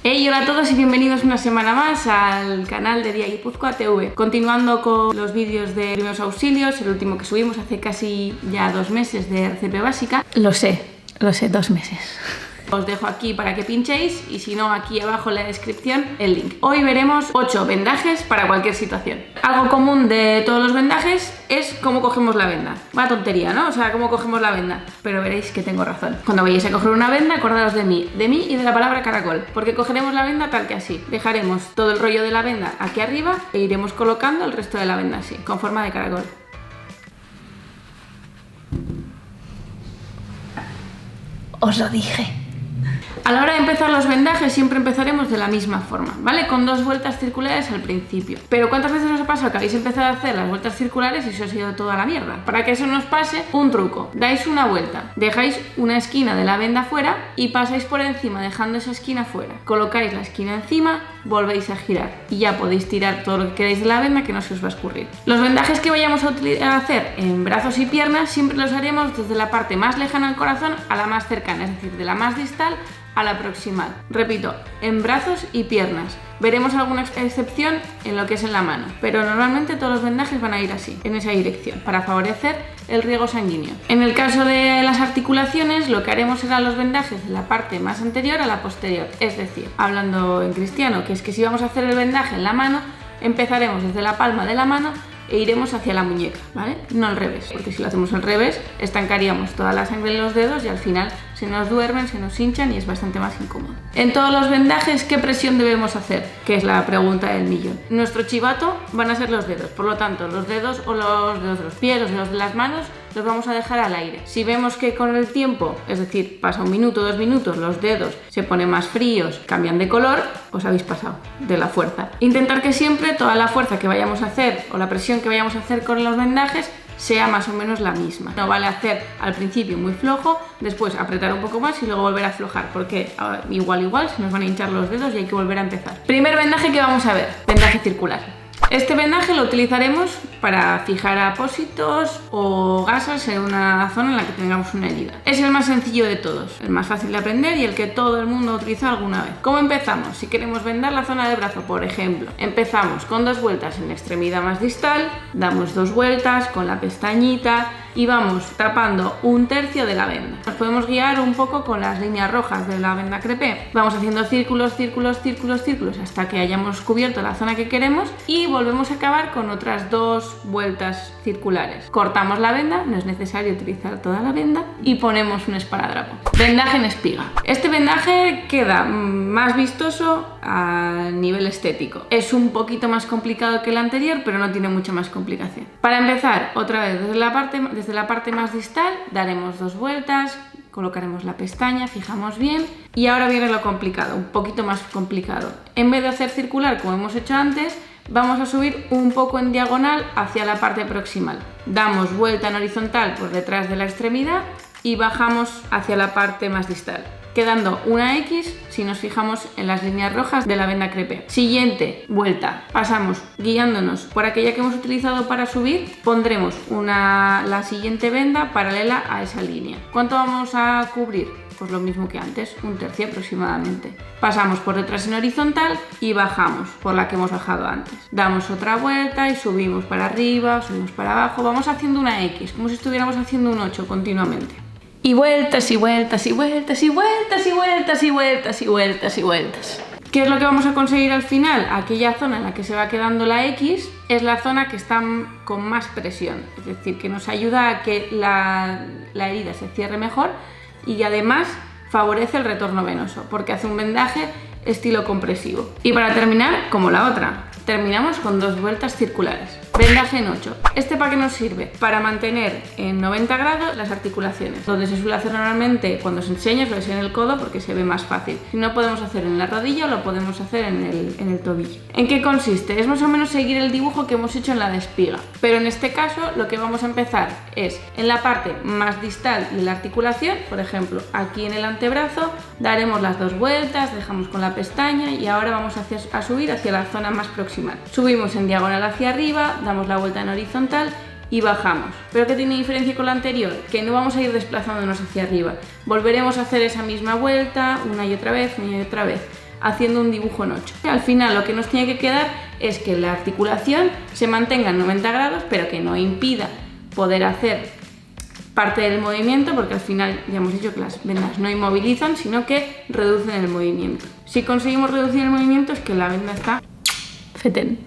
Hey, hola a todos y bienvenidos una semana más al canal de Día Guipúzcoa TV. Continuando con los vídeos de primeros auxilios, el último que subimos hace casi ya 2 meses de RCP básica. Lo sé, 2 meses. Os dejo aquí para que pinchéis y si no, aquí abajo en la descripción el link. Hoy veremos 8 vendajes para cualquier situación. Algo común de todos los vendajes es cómo cogemos la venda. Va tontería, ¿no? O sea, cómo cogemos la venda. Pero veréis que tengo razón. Cuando vayáis a coger una venda, acordaos de mí y de la palabra caracol. Porque cogeremos la venda tal que así. Dejaremos todo el rollo de la venda aquí arriba e iremos colocando el resto de la venda así, con forma de caracol. Os lo dije. A la hora de empezar los vendajes siempre empezaremos de la misma forma, ¿vale? Con 2 vueltas circulares al principio. Pero ¿cuántas veces os ha pasado que habéis empezado a hacer las vueltas circulares y se os ha ido toda la mierda? Para que eso no os pase, un truco. Dais una vuelta, dejáis una esquina de la venda fuera y pasáis por encima dejando esa esquina fuera. Colocáis la esquina encima, volvéis a girar y ya podéis tirar todo lo que queráis de la venda que no se os va a escurrir. Los vendajes que vayamos a hacer en brazos y piernas siempre los haremos desde la parte más lejana al corazón a la más cercana, es decir, de la más distal a la proximal. Repito, en brazos y piernas. Veremos alguna excepción en lo que es en la mano, pero normalmente todos los vendajes van a ir así, en esa dirección, para favorecer el riego sanguíneo. En el caso de las articulaciones, lo que haremos será los vendajes de la parte más anterior a la posterior, es decir, hablando en cristiano, que es que si vamos a hacer el vendaje en la mano, empezaremos desde la palma de la mano e iremos hacia la muñeca, ¿vale? No al revés, porque si lo hacemos al revés, estancaríamos toda la sangre en los dedos y al final se nos duermen, se nos hinchan y es bastante más incómodo. En todos los vendajes, ¿qué presión debemos hacer? Que es la pregunta del millón. Nuestro chivato van a ser los dedos, por lo tanto, los dedos o los dedos de los pies o los de las manos los vamos a dejar al aire. Si vemos que con el tiempo, es decir, pasa 1 minuto, 2 minutos, los dedos se ponen más fríos, cambian de color, os habéis pasado de la fuerza. Intentar que siempre toda la fuerza que vayamos a hacer o la presión que vayamos a hacer con los vendajes sea más o menos la misma. No vale hacer al principio muy flojo, después apretar un poco más y luego volver a aflojar, porque igual se nos van a hinchar los dedos y hay que volver a empezar. Primer vendaje que vamos a ver, vendaje circular. Este vendaje lo utilizaremos para fijar apósitos o gasas en una zona en la que tengamos una herida. Es el más sencillo de todos, el más fácil de aprender y el que todo el mundo utiliza alguna vez. ¿Cómo empezamos? Si queremos vendar la zona del brazo, por ejemplo, empezamos con 2 vueltas en la extremidad más distal, damos 2 vueltas con la pestañita y vamos tapando 1/3 de la venda. Nos podemos guiar un poco con las líneas rojas de la venda crepé. Vamos haciendo círculos hasta que hayamos cubierto la zona que queremos y volvemos a acabar con otras 2 vueltas circulares. Cortamos la venda, no es necesario utilizar toda la venda y ponemos un esparadrapo. Vendaje en espiga. Este vendaje queda más vistoso a nivel estético. Es un poquito más complicado que el anterior, pero no tiene mucha más complicación. Para empezar, otra vez desde la parte más distal, daremos 2 vueltas, colocaremos la pestaña, fijamos bien y ahora viene lo complicado, un poquito más complicado. En vez de hacer circular como hemos hecho antes, vamos a subir un poco en diagonal hacia la parte proximal. Damos vuelta en horizontal por detrás de la extremidad y bajamos hacia la parte más distal, quedando una X si nos fijamos en las líneas rojas de la venda crepé. Siguiente vuelta, pasamos guiándonos por aquella que hemos utilizado para subir, pondremos la siguiente venda paralela a esa línea. ¿Cuánto vamos a cubrir? Pues lo mismo que antes, 1/3 aproximadamente. Pasamos por detrás en horizontal y bajamos por la que hemos bajado antes. Damos otra vuelta y subimos para arriba, subimos para abajo, vamos haciendo una X, como si estuviéramos haciendo un 8 continuamente. Y vueltas y vueltas y vueltas y vueltas y vueltas y vueltas y vueltas y vueltas. ¿Qué es lo que vamos a conseguir al final? Aquella zona en la que se va quedando la X es la zona que está con más presión, es decir, que nos ayuda a que la herida se cierre mejor y además favorece el retorno venoso, porque hace un vendaje estilo compresivo. Y para terminar, como la otra, terminamos con 2 vueltas circulares. Vendaje en 8. ¿Este para qué nos sirve? Para mantener en 90 grados las articulaciones. Donde se suele hacer normalmente cuando se enseña suele ser en el codo porque se ve más fácil. Si no podemos hacer en la rodilla, lo podemos hacer en el tobillo. ¿En qué consiste? Es más o menos seguir el dibujo que hemos hecho en la de espiga. Pero en este caso lo que vamos a empezar es en la parte más distal de la articulación. Por ejemplo, aquí en el antebrazo daremos las 2 vueltas, dejamos con la pestaña y ahora vamos a subir hacia la zona más proximal. Subimos en diagonal hacia arriba, damos la vuelta en horizontal y bajamos. ¿Pero qué tiene diferencia con la anterior? Que no vamos a ir desplazándonos hacia arriba. Volveremos a hacer esa misma vuelta una y otra vez, una y otra vez. haciendo un dibujo en 8. Al final lo que nos tiene que quedar es que la articulación se mantenga en 90 grados, pero que no impida poder hacer parte del movimiento, porque al final ya hemos dicho que las vendas no inmovilizan, sino que reducen el movimiento. Si conseguimos reducir el movimiento es que la venda está fetén.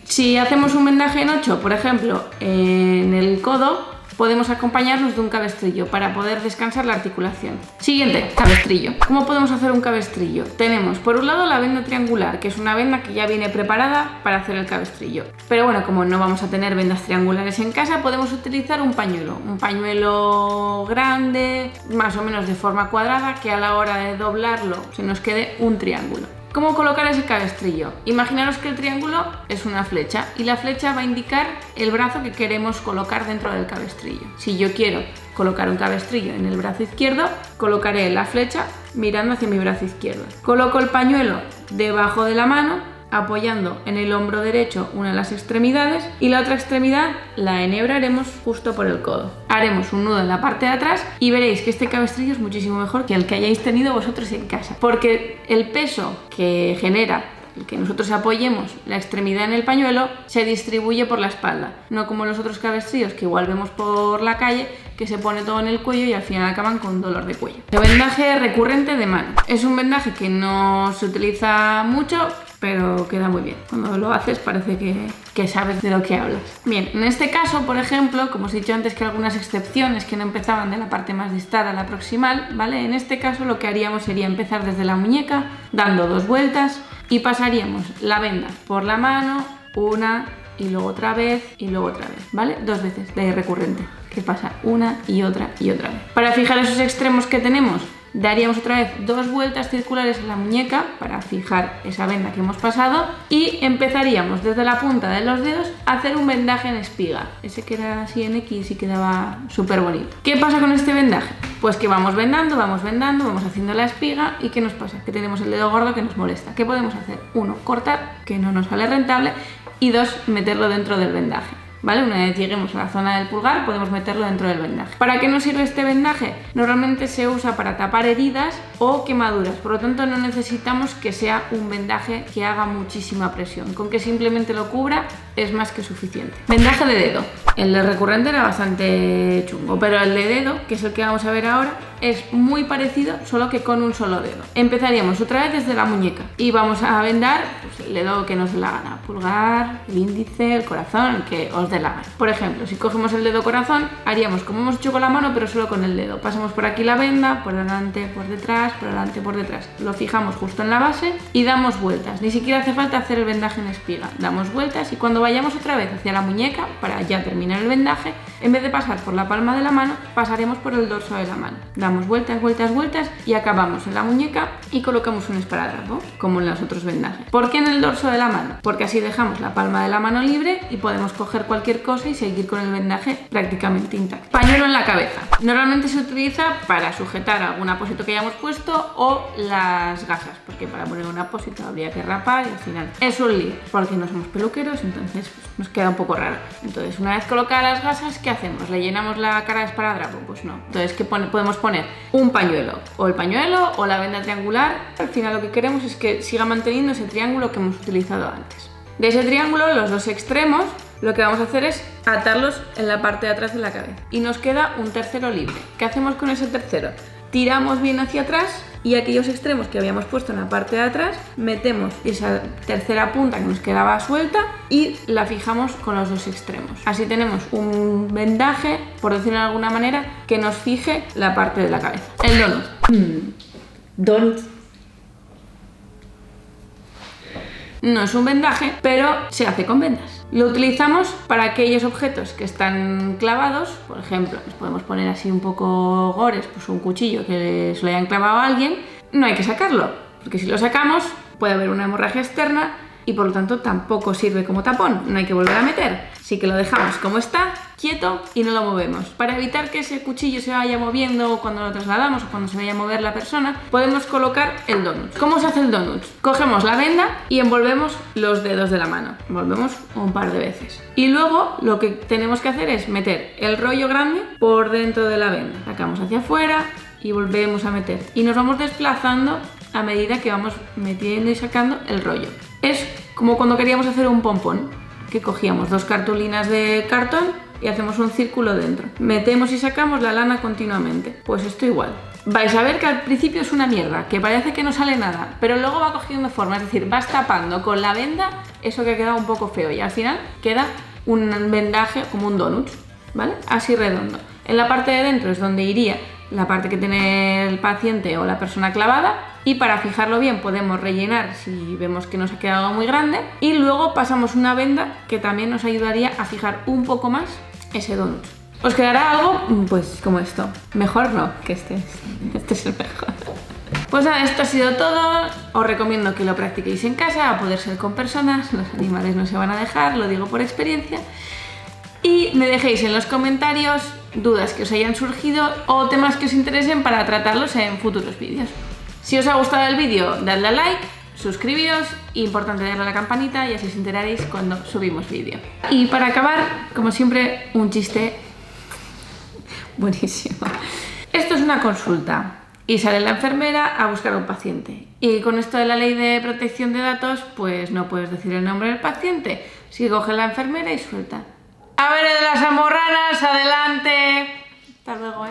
Si hacemos un vendaje en 8, por ejemplo, en el codo, podemos acompañarnos de un cabestrillo para poder descansar la articulación. Siguiente, cabestrillo. ¿Cómo podemos hacer un cabestrillo? Tenemos por un lado la venda triangular, que es una venda que ya viene preparada para hacer el cabestrillo. Pero bueno, como no vamos a tener vendas triangulares en casa, podemos utilizar un pañuelo grande, más o menos de forma cuadrada, que a la hora de doblarlo se nos quede un triángulo. ¿Cómo colocar ese cabestrillo? Imaginaros que el triángulo es una flecha y la flecha va a indicar el brazo que queremos colocar dentro del cabestrillo. Si yo quiero colocar un cabestrillo en el brazo izquierdo, colocaré la flecha mirando hacia mi brazo izquierdo. Coloco el pañuelo debajo de la mano, apoyando en el hombro derecho una de las extremidades y la otra extremidad la enhebraremos justo por el codo. Haremos un nudo en la parte de atrás y veréis que este cabestrillo es muchísimo mejor que el que hayáis tenido vosotros en casa, porque el peso que genera el que nosotros apoyemos la extremidad en el pañuelo se distribuye por la espalda, no como los otros cabestrillos que igual vemos por la calle, que se pone todo en el cuello y al final acaban con dolor de cuello. El vendaje recurrente de mano. Es un vendaje que no se utiliza mucho, pero queda muy bien. Cuando lo haces parece que sabes de lo que hablas. Bien, en este caso, por ejemplo, como os he dicho antes que algunas excepciones que no empezaban de la parte más distal a la proximal, ¿vale? En este caso lo que haríamos sería empezar desde la muñeca, dando 2 vueltas y pasaríamos la venda por la mano, una y luego otra vez, ¿vale? 2 veces de recurrente, que pasa una y otra vez. Para fijar esos extremos que tenemos, daríamos otra vez 2 vueltas circulares en la muñeca para fijar esa venda que hemos pasado y empezaríamos desde la punta de los dedos a hacer un vendaje en espiga. Ese que era así en X y quedaba súper bonito. ¿Qué pasa con este vendaje? Pues que vamos vendando, vamos haciendo la espiga y ¿qué nos pasa? Que tenemos el dedo gordo que nos molesta. ¿Qué podemos hacer? 1, cortar, que no nos sale rentable, y 2, meterlo dentro del vendaje. ¿Vale? Una vez lleguemos a la zona del pulgar podemos meterlo dentro del vendaje. ¿Para qué nos sirve este vendaje? Normalmente se usa para tapar heridas o quemaduras, por lo tanto no necesitamos que sea un vendaje que haga muchísima presión. Con que simplemente lo cubra es más que suficiente. Vendaje de dedo. El de recurrente era bastante chungo, pero el de dedo, que es el que vamos a ver ahora, es muy parecido, solo que con un solo dedo. Empezaríamos otra vez desde la muñeca y vamos a vendar pues, el dedo que nos dé la gana. Pulgar, el índice, el corazón, el que os dé la gana. Por ejemplo, si cogemos el dedo corazón, haríamos como hemos hecho con la mano, pero solo con el dedo. Pasamos por aquí la venda, por delante, por detrás, por delante, por detrás. Lo fijamos justo en la base y damos vueltas. Ni siquiera hace falta hacer el vendaje en espiga. Damos vueltas y cuando vayamos otra vez hacia la muñeca, para ya terminar el vendaje, en vez de pasar por la palma de la mano, pasaremos por el dorso de la mano. Damos vueltas y acabamos en la muñeca y colocamos un esparadrapo, como en los otros vendajes. ¿Por qué en el dorso de la mano? Porque así dejamos la palma de la mano libre y podemos coger cualquier cosa y seguir con el vendaje prácticamente intacto. Pañuelo en la cabeza. Normalmente se utiliza para sujetar algún apósito que hayamos puesto o las gasas, porque para poner un apósito habría que rapar y al final es un lío, porque no somos peluqueros, entonces pues, nos queda un poco raro. Entonces, una vez colocadas las gasas, ¿qué hacemos? ¿Le llenamos la cara de esparadrapo? Pues no. Entonces, ¿qué podemos poner? Un pañuelo, o el pañuelo o la venda triangular. Al final lo que queremos es que siga manteniendo ese triángulo que hemos utilizado antes. De ese triángulo, los 2 extremos, lo que vamos a hacer es atarlos en la parte de atrás de la cabeza. Y nos queda un tercero libre. ¿Qué hacemos con ese tercero? Tiramos bien hacia atrás y aquellos extremos que habíamos puesto en la parte de atrás, metemos esa tercera punta que nos quedaba suelta y la fijamos con los 2 extremos. Así tenemos un vendaje, por decirlo de alguna manera, que nos fije la parte de la cabeza. El donut. Donut. No es un vendaje, pero se hace con vendas. Lo utilizamos para aquellos objetos que están clavados. Por ejemplo, nos podemos poner así un poco gores, pues un cuchillo que se lo hayan clavado a alguien. No hay que sacarlo, porque si lo sacamos puede haber una hemorragia externa y por lo tanto tampoco sirve como tapón, no hay que volver a meter. Así que lo dejamos como está, quieto, y no lo movemos. Para evitar que ese cuchillo se vaya moviendo cuando lo trasladamos o cuando se vaya a mover la persona, podemos colocar el donut. ¿Cómo se hace el donut? Cogemos la venda y envolvemos los dedos de la mano. Envolvemos un par de veces. Y luego lo que tenemos que hacer es meter el rollo grande por dentro de la venda. Sacamos hacia afuera y volvemos a meter. Y nos vamos desplazando a medida que vamos metiendo y sacando el rollo. Es como cuando queríamos hacer un pompón, que cogíamos 2 cartulinas de cartón y hacemos un círculo dentro. Metemos y sacamos la lana continuamente. Pues esto igual. Vais a ver que al principio es una mierda, que parece que no sale nada, pero luego va cogiendo forma, es decir, vas tapando con la venda eso que ha quedado un poco feo y al final queda un vendaje como un donut, ¿vale? Así redondo. En la parte de dentro es donde iría la parte que tiene el paciente o la persona clavada, y para fijarlo bien podemos rellenar si vemos que nos ha quedado muy grande, y luego pasamos una venda que también nos ayudaría a fijar un poco más ese donut. Os quedará algo pues como esto. Mejor no, que este es el mejor. Pues nada, esto ha sido todo. Os recomiendo que lo practiquéis en casa, a poder ser con personas, los animales no se van a dejar, lo digo por experiencia. Y me dejéis en los comentarios dudas que os hayan surgido o temas que os interesen para tratarlos en futuros vídeos. Si os ha gustado el vídeo, dadle a like, suscribiros, importante darle a la campanita y así os enteraréis cuando subimos vídeo. Y para acabar, como siempre, un chiste buenísimo. Esto es una consulta y sale la enfermera a buscar a un paciente. Y con esto de la ley de protección de datos, pues no puedes decir el nombre del paciente. Así que coge la enfermera y suelta: a ver, el de las almorranas, adelante. Hasta luego, ¿eh?